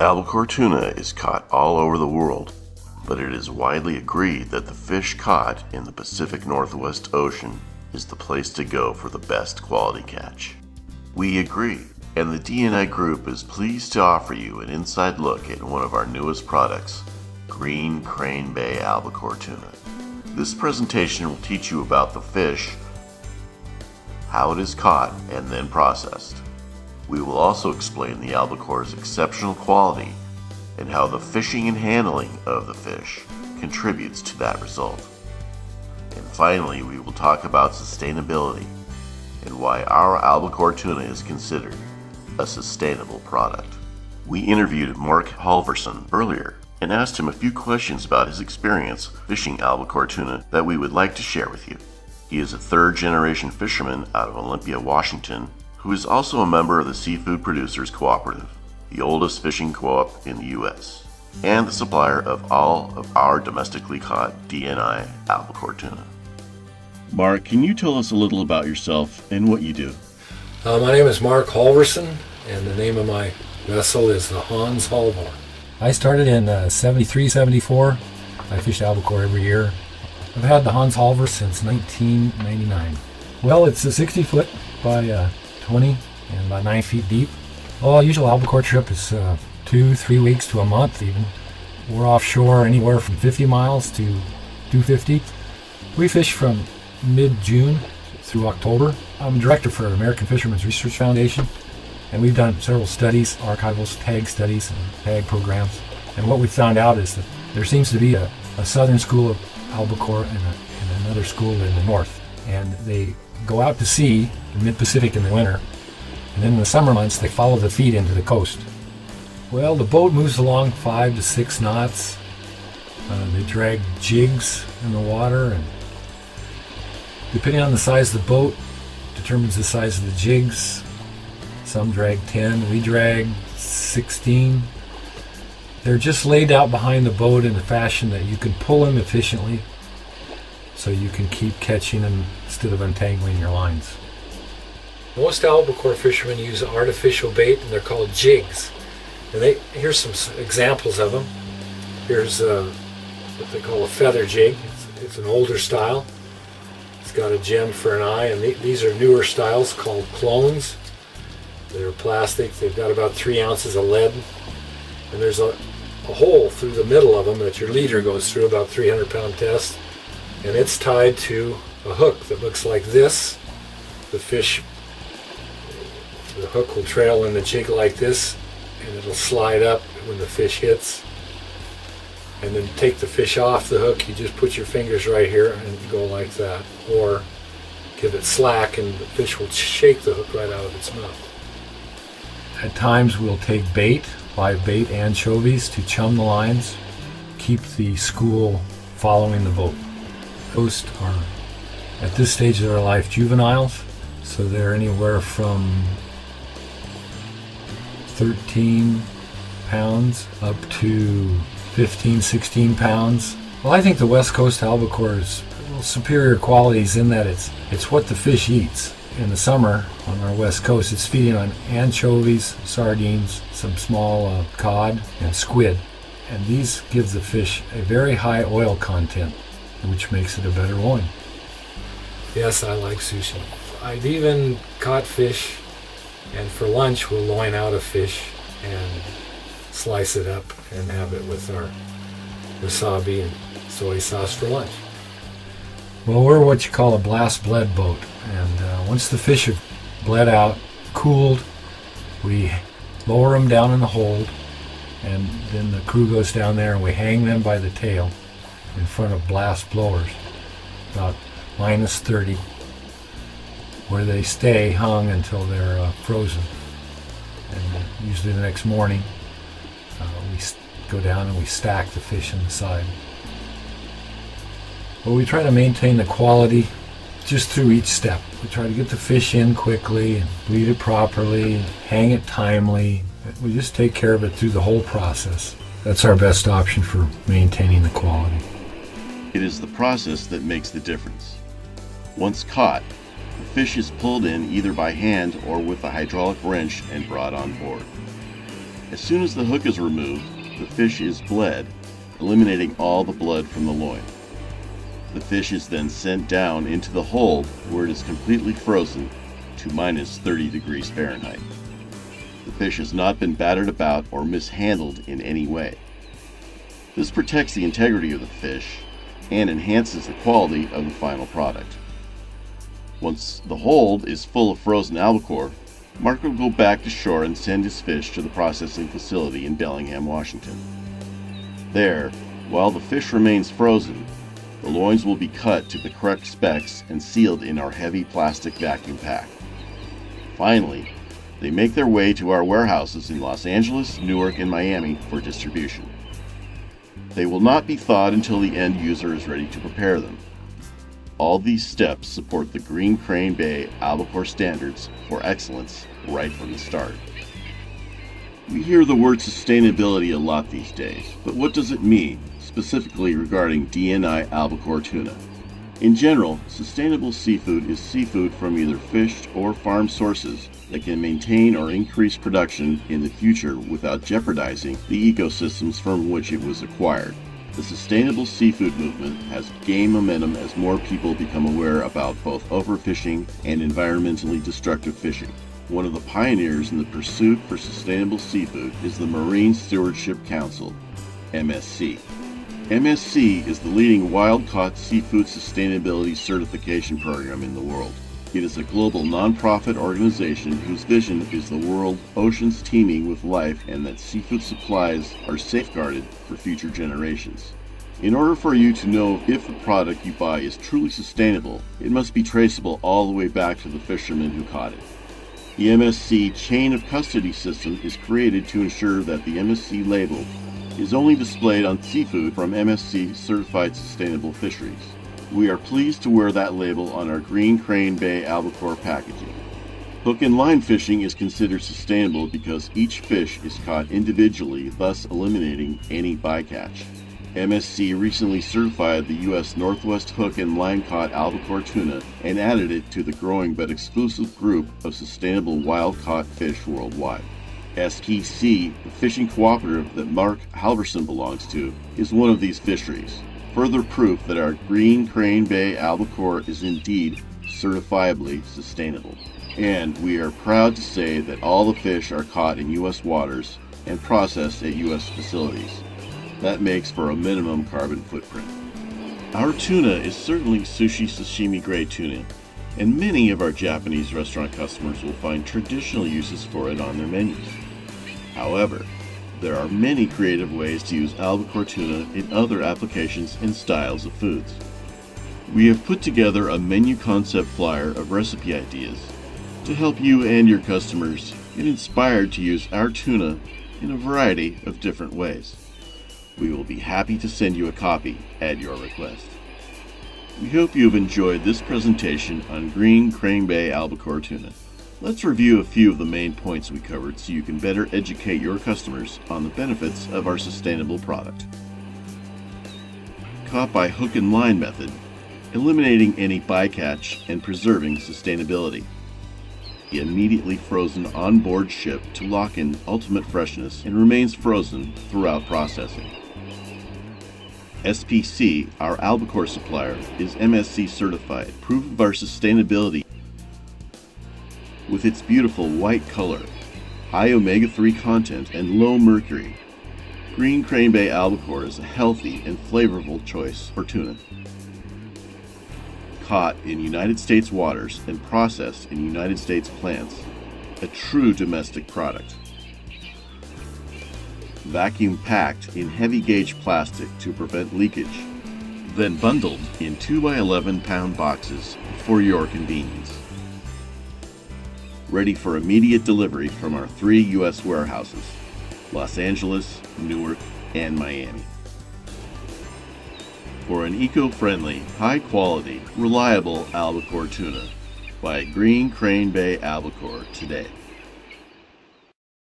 Albacore tuna is caught all over the world, but it is widely agreed that the fish caught in the Pacific Northwest Ocean is the place to go for the best quality catch. We agree, and the D&I Group is pleased to offer you an inside look at one of our newest products, Green Crane Bay Albacore Tuna. This presentation will teach you about the fish, how it is caught and then processed. We will also explain the albacore's exceptional quality and how the fishing and handling of the fish contributes to that result. And finally, we will talk about sustainability and why our albacore tuna is considered a sustainable product. We interviewed Mark Halverson earlier and asked him a few questions about his experience fishing albacore tuna that we would like to share with you. He is a third-generation fisherman out of Olympia, Washington, who is also a member of the Seafood Producers Cooperative, the oldest fishing co-op in the U.S., and the supplier of all of our domestically caught D&I albacore tuna. Mark, can you tell us a little about yourself and what you do? My name is Mark Halverson, and the name of my vessel is the Hans Halvor. I started in 73, 74. I fished albacore every year. I've had the Hans Halvor since 1999. Well, it's a 60-foot by 20 and about 9 feet deep. Well, a usual albacore trip is 2-3 weeks to a month even. We're offshore anywhere from 50 miles to 250. We fish from mid-June through October. I'm director for American Fishermen's Research Foundation, and we've done several studies, archival tag studies and tag programs. And what we found out is that there seems to be a southern school of albacore and another school in the north. And they go out to sea in mid-Pacific in the winter, and then in the summer months they follow the feed into the coast. Well, the boat moves along 5 to 6 knots. They drag jigs in the water, and depending on the size of the boat determines the size of the jigs. Some drag 10, we drag 16. They're just laid out behind the boat in a fashion that you can pull them efficiently so you can keep catching them instead of untangling your lines. Most albacore fishermen use artificial bait, and they're called jigs. And here's some examples of them. Here's what they call a feather jig. It's an older style. It's got a gem for an eye, and these are newer styles called clones. They're plastic. They've got about 3 ounces of lead, and there's a hole through the middle of them that your leader goes through, about 300-pound test, and it's tied to a hook that looks like this. The hook will trail in the jig like this, and it'll slide up when the fish hits. And then take the fish off the hook, you just put your fingers right here and go like that. Or give it slack and the fish will shake the hook right out of its mouth. At times we'll take bait, live bait, anchovies to chum the lines, keep the school following the boat. Most are, at this stage of their life, juveniles, so they're anywhere from 13 pounds up to 15, 16 pounds. Well, I think the West Coast albacore is superior qualities in that it's what the fish eats. In the summer on our West Coast, it's feeding on anchovies, sardines, some small cod, and squid. And these give the fish a very high oil content, which makes it a better loin. Yes, I like sushi. I've even caught fish, and for lunch we'll loin out a fish and slice it up and have it with our wasabi and soy sauce for lunch. Well, we're what you call a blast bled boat, and once the fish have bled out, cooled, we lower them down in the hold, and then the crew goes down there and we hang them by the tail in front of blast blowers, about minus 30, where they stay hung until they're frozen. And usually the next morning we go down and we stack the fish on the side. Well, we try to maintain the quality just through each step. We try to get the fish in quickly and bleed it properly, hang it timely. We just take care of it through the whole process. That's our best option for maintaining the quality. It is the process that makes the difference. Once caught, the fish is pulled in either by hand or with a hydraulic wrench and brought on board. As soon as the hook is removed, the fish is bled, eliminating all the blood from the loin. The fish is then sent down into the hold where it is completely frozen to minus 30 degrees Fahrenheit. The fish has not been battered about or mishandled in any way. This protects the integrity of the fish and enhances the quality of the final product. Once the hold is full of frozen albacore, Mark will go back to shore and send his fish to the processing facility in Bellingham, Washington. There, while the fish remains frozen, the loins will be cut to the correct specs and sealed in our heavy plastic vacuum pack. Finally, they make their way to our warehouses in Los Angeles, Newark, and Miami for distribution. They will not be thawed until the end user is ready to prepare them. All these steps support the Green Crane Bay Albacore standards for excellence right from the start. We hear the word sustainability a lot these days, but what does it mean, specifically regarding DNI albacore tuna? In general, sustainable seafood is seafood from either fished or farmed sources that can maintain or increase production in the future without jeopardizing the ecosystems from which it was acquired. The sustainable seafood movement has gained momentum as more people become aware about both overfishing and environmentally destructive fishing. One of the pioneers in the pursuit for sustainable seafood is the Marine Stewardship Council, MSC. MSC is the leading wild-caught seafood sustainability certification program in the world. It is a global nonprofit organization whose vision is the world oceans teeming with life and that seafood supplies are safeguarded for future generations. In order for you to know if the product you buy is truly sustainable, it must be traceable all the way back to the fisherman who caught it. The MSC chain of custody system is created to ensure that the MSC label is only displayed on seafood from MSC certified sustainable fisheries. We are pleased to wear that label on our Green Crane Bay albacore packaging. Hook and line fishing is considered sustainable because each fish is caught individually, thus eliminating any bycatch. MSC recently certified the U.S. Northwest hook and line caught albacore tuna and added it to the growing but exclusive group of sustainable wild-caught fish worldwide. STC, the fishing cooperative that Mark Halverson belongs to, is one of these fisheries. Further proof that our Green Crane Bay albacore is indeed certifiably sustainable. And we are proud to say that all the fish are caught in U.S. waters and processed at U.S. facilities. That makes for a minimum carbon footprint. Our tuna is certainly sushi sashimi grade tuna, and many of our Japanese restaurant customers will find traditional uses for it on their menus. However, there are many creative ways to use albacore tuna in other applications and styles of foods. We have put together a menu concept flyer of recipe ideas to help you and your customers get inspired to use our tuna in a variety of different ways. We will be happy to send you a copy at your request. We hope you have enjoyed this presentation on Green Crane Bay albacore tuna. Let's review a few of the main points we covered so you can better educate your customers on the benefits of our sustainable product. Caught by hook and line method, eliminating any bycatch and preserving sustainability. Immediately frozen on board ship to lock in ultimate freshness and remains frozen throughout processing. SPC, our albacore supplier, is MSC certified, proof of our sustainability. With its beautiful white color, high omega-3 content, and low mercury, Green Crane Bay albacore is a healthy and flavorful choice for tuna. Caught in United States waters and processed in United States plants, a true domestic product. Vacuum packed in heavy gauge plastic to prevent leakage, then bundled in 2x11 pound boxes for your convenience. Ready for immediate delivery from our 3 U.S. warehouses, Los Angeles, Newark, and Miami. For an eco-friendly, high-quality, reliable albacore tuna, buy Green Crane Bay albacore today.